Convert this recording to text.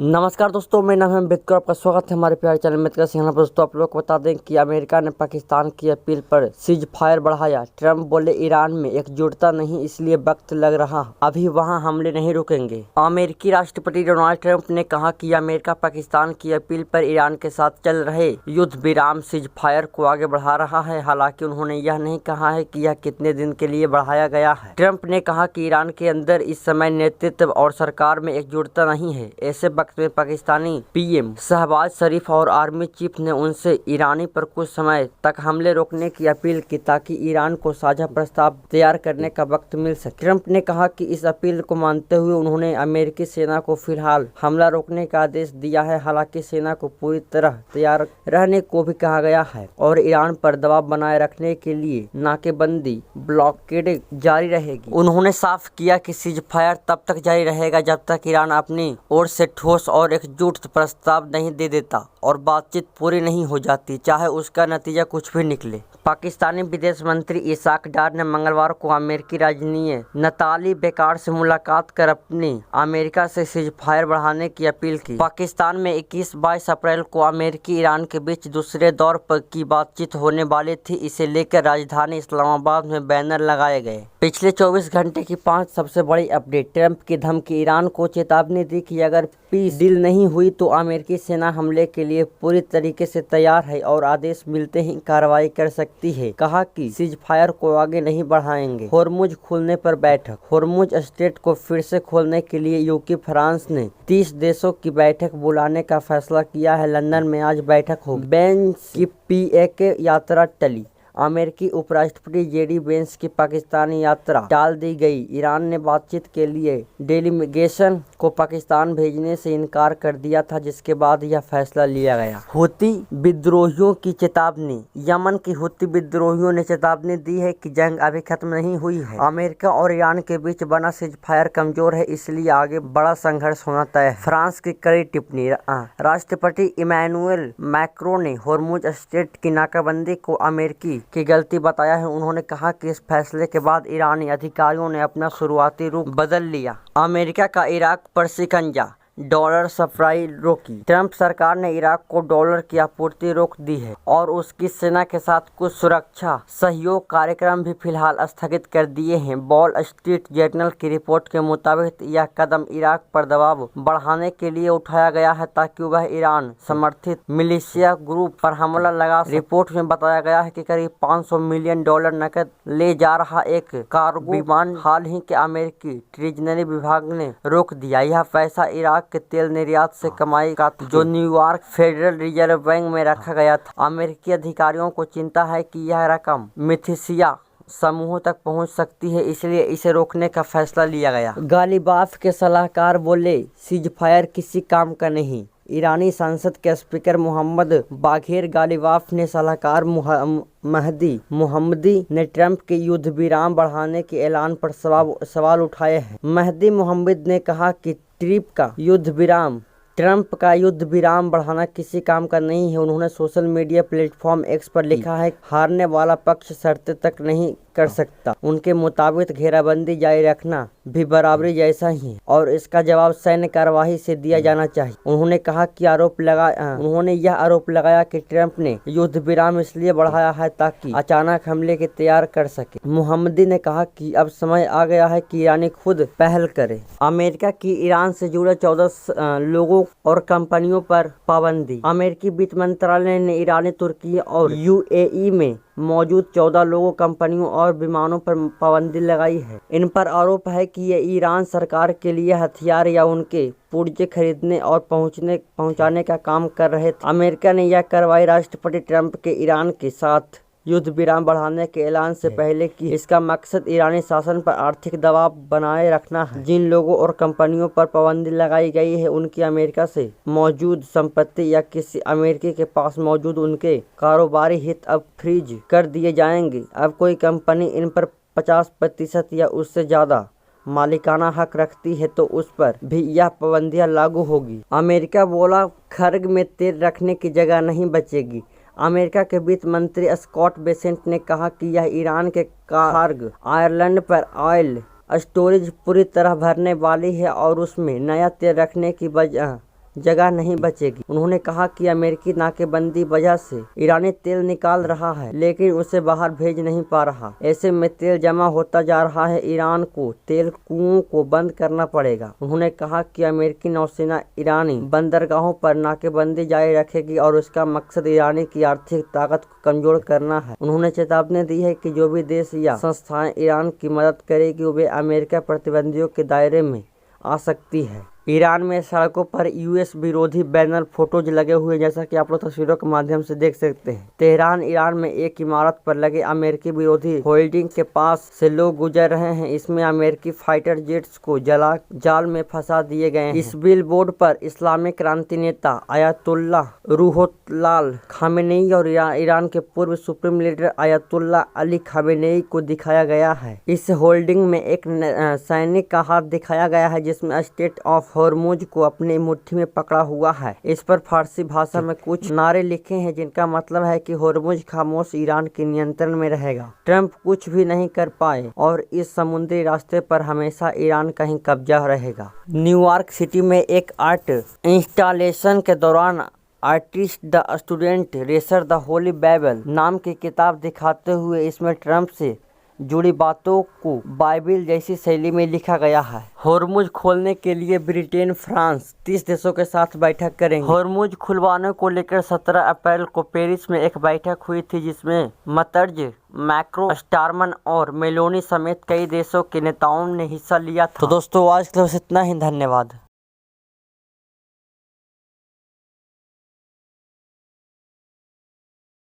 नमस्कार दोस्तों, मेरा नाम है अम्बेडकर। आपका स्वागत है हमारे प्यारे चैनल में। दोस्तों, आप लोग को बता दें कि अमेरिका ने पाकिस्तान की अपील पर सीज फायर बढ़ाया। ट्रंप बोले ईरान में एकजुटता नहीं, इसलिए वक्त लग रहा, अभी वहां हमले नहीं रुकेंगे। अमेरिकी राष्ट्रपति डोनाल्ड ट्रंप ने कहा कि अमेरिका पाकिस्तान की अपील पर ईरान के साथ चल रहे युद्ध विराम सीज फायर को आगे बढ़ा रहा है। हालांकि उन्होंने यह नहीं कहा है कि यह कितने दिन के लिए बढ़ाया गया है। ट्रंप ने कहा कि ईरान के अंदर इस समय नेतृत्व और सरकार में एकजुटता नहीं है। ऐसे वक्त में पाकिस्तानी पीएम शहबाज शरीफ और आर्मी चीफ ने उनसे ईरानी पर कुछ समय तक हमले रोकने की अपील की, ताकि ईरान को साझा प्रस्ताव तैयार करने का वक्त मिल सके। ट्रंप ने कहा कि इस अपील को मानते हुए उन्होंने अमेरिकी सेना को फिलहाल हमला रोकने का आदेश दिया है। हालांकि सेना को पूरी तरह तैयार रहने को भी कहा गया है और ईरान पर दबाव बनाए रखने के लिए नाकेबंदी ब्लॉकेड जारी रहेगी। उन्होंने साफ किया कि सीज फायर तब तक जारी रहेगा जब तक ईरान अपनी ओर से ठोस और एकजुट प्रस्ताव नहीं दे देता और बातचीत पूरी नहीं हो जाती, चाहे उसका नतीजा कुछ भी निकले। पाकिस्तानी विदेश मंत्री इसाक डार ने मंगलवार को अमेरिकी राजनीय नताली बेकार से मुलाकात कर अपनी अमेरिका से सीज फायर बढ़ाने की अपील की। पाकिस्तान में 21-22 अप्रैल को अमेरिकी ईरान के बीच दूसरे दौर पर की बातचीत होने वाली थी। इसे लेकर राजधानी इस्लामाबाद में बैनर लगाए गए। पिछले 24 घंटे की 5 सबसे बड़ी अपडेट। ट्रंप की धमकी। ईरान को चेतावनी दी कि अगर पीस डील नहीं हुई तो अमेरिकी सेना हमले के लिए पूरी तरीके से तैयार है और आदेश मिलते ही कार्रवाई कर सकती है। कहा कि सीज फायर को आगे नहीं बढ़ाएंगे। होर्मुज खोलने पर बैठक। होर्मुज स्ट्रेट को फिर से खोलने के लिए यूके फ्रांस ने 30 देशों की बैठक बुलाने का फैसला किया है। लंदन में आज बैठक होगी। बेंस की पीएके यात्रा टली। अमेरिकी उपराष्ट्रपति जेडी वेंस की पाकिस्तानी यात्रा टाल दी गई। ईरान ने बातचीत के लिए डेलीगेशन को पाकिस्तान भेजने से इनकार कर दिया था, जिसके बाद यह फैसला लिया गया। हुती विद्रोहियों की चेतावनी। यमन की हुती विद्रोहियों ने चेतावनी दी है कि जंग अभी खत्म नहीं हुई है। अमेरिका और ईरान के बीच बना सीज फायर कमजोर है, इसलिए आगे बड़ा संघर्ष होना तय है। फ्रांस की कड़ी टिप्पणी। राष्ट्रपति इमैनुअल मैक्रों ने होर्मुज स्ट्रेट की नाकाबंदी को अमेरिकी की गलती बताया है। उन्होंने कहा कि इस फैसले के बाद ईरानी अधिकारियों ने अपना शुरुआती रूप बदल लिया। अमेरिका का इराक पर शिकंजा। डॉलर सप्लाई रोकी। ट्रंप सरकार ने इराक को डॉलर की आपूर्ति रोक दी है और उसकी सेना के साथ कुछ सुरक्षा सहयोग कार्यक्रम भी फिलहाल स्थगित कर दिए हैं। वॉल स्ट्रीट जर्नल की रिपोर्ट के मुताबिक यह कदम इराक पर दबाव बढ़ाने के लिए उठाया गया है, ताकि वह ईरान समर्थित मिलिशिया ग्रुप पर हमला लगा सके। रिपोर्ट में बताया गया है कि करीब $500 मिलियन नकद ले जा रहा एक कार्गो विमान हाल ही के अमेरिकी ट्रेजरी विभाग ने रोक दिया। यह पैसा इराक के तेल निर्यात से कमाई का था, जो न्यूयॉर्क फेडरल रिजर्व बैंक में रखा गया था। अमेरिकी अधिकारियों को चिंता है कि यह रकम मिलिशिया समूहों तक पहुंच सकती है, इसलिए इसे रोकने का फैसला लिया गया। गालिबाफ के सलाहकार बोले सीज फायर किसी काम का नहीं। ईरानी संसद के स्पीकर मोहम्मद बाघेर गालिबाफ ने सलाहकार महदी मोहम्मदी ने ट्रंप के युद्ध विराम बढ़ाने के ऐलान पर सवाल उठाए हैं। महदी मोहम्मद ने कहा कि ट्रंप का युद्ध विराम बढ़ाना किसी काम का नहीं है। उन्होंने सोशल मीडिया प्लेटफॉर्म एक्स पर लिखा है, हारने वाला पक्ष शर्तें तक नहीं कर सकता। उनके मुताबिक घेराबंदी जारी रखना भी बराबरी जैसा ही है और इसका जवाब सैन्य कार्यवाही से दिया जाना चाहिए। उन्होंने यह आरोप लगाया कि ट्रंप ने युद्ध विराम इसलिए बढ़ाया है ताकि अचानक हमले की तैयार कर सके। मोहम्मदी ने कहा कि अब समय आ गया है कि ईरानी खुद पहल करे। अमेरिका की ईरान से जुड़े 14 लोगों और कंपनियों पर पाबंदी। अमेरिकी वित्त मंत्रालय ने ईरानी, तुर्की और यूएई में मौजूद 14 लोगों, कंपनियों और विमानों पर पाबंदी लगाई है। इन पर आरोप है कि ये ईरान सरकार के लिए हथियार या उनके पुर्जे खरीदने और पहुंचाने का काम कर रहे थे। अमेरिका ने यह कार्रवाई राष्ट्रपति ट्रंप के ईरान के साथ युद्ध विराम बढ़ाने के ऐलान से पहले की। इसका मकसद ईरानी शासन पर आर्थिक दबाव बनाए रखना है। जिन लोगों और कंपनियों पर पाबंदी लगाई गई है, उनकी अमेरिका से मौजूद संपत्ति या किसी अमेरिकी के पास मौजूद उनके कारोबारी हित अब फ्रीज कर दिए जाएंगे। अब कोई कंपनी इन पर 50% या उससे ज्यादा मालिकाना हक रखती है तो उस पर भी यह पाबंदियां लागू होगी। अमेरिका बोला, खर्ग में तेल रखने की जगह नहीं बचेगी। अमेरिका के वित्त मंत्री स्कॉट बेसेंट ने कहा कि यह ईरान के कार्ग आयरलैंड पर ऑयल स्टोरेज पूरी तरह भरने वाली है और उसमें नया तेल रखने की जगह नहीं बचेगी। उन्होंने कहा कि अमेरिकी नाकेबंदी वजह से ईरानी तेल निकाल रहा है लेकिन उसे बाहर भेज नहीं पा रहा। ऐसे में तेल जमा होता जा रहा है। ईरान को तेल कुओं को बंद करना पड़ेगा। उन्होंने कहा कि अमेरिकी नौसेना ईरानी बंदरगाहों पर नाकेबंदी जारी रखेगी और उसका मकसद ईरानी की आर्थिक ताकत को कमजोर करना है। उन्होंने चेतावनी दी है कि जो भी देश या संस्थाएं ईरान की मदद करेगी वे अमेरिका प्रतिबंधियों के दायरे में आ सकती है। ईरान में सड़कों पर यूएस विरोधी बैनर फोटोज लगे हुए, जैसा कि आप लोग तस्वीरों के माध्यम से देख सकते हैं। तेहरान ईरान में एक इमारत पर लगे अमेरिकी विरोधी होर्डिंग के पास से लोग गुजर रहे हैं। इसमें अमेरिकी फाइटर जेट्स को जाल में फंसा दिए गए हैं। इस बिल बोर्ड पर इस्लामिक क्रांति नेता आयतुल्ला रूहुल्लाह खामेनेई और ईरान के पूर्व supreme leader ayatollah Ali Khamenei को दिखाया गया है। इस होल्डिंग में एक सैनिक का हाथ दिखाया गया है जिसमें स्टेट ऑफ हॉर्मुज को अपनी मुट्ठी में पकड़ा हुआ है। इस पर फारसी भाषा में कुछ नारे लिखे हैं जिनका मतलब है कि हॉर्मुज खामोश ईरान के नियंत्रण में रहेगा, ट्रंप कुछ भी नहीं कर पाए और इस समुद्री रास्ते पर हमेशा ईरान का ही कब्जा रहेगा। न्यूयॉर्क सिटी में एक आर्ट इंस्टॉलेशन के दौरान artist the student racer the Holi Bible नाम की किताब दिखाते हुए इसमें ट्रंप से जुड़ी बातों को बाइबिल जैसी शैली में लिखा गया है। हॉर्मुज खोलने के लिए ब्रिटेन, फ्रांस 30 देशों के साथ बैठक करेंगे। हॉर्मुज खुलवाने को लेकर 17 अप्रैल को पेरिस में एक बैठक हुई थी जिसमें मतर्ज, मैक्रो, स्टारमन और मेलोनी समेत कई देशों के नेताओं ने हिस्सा लिया था। तो दोस्तों आज के लिए बस इतना ही। धन्यवाद।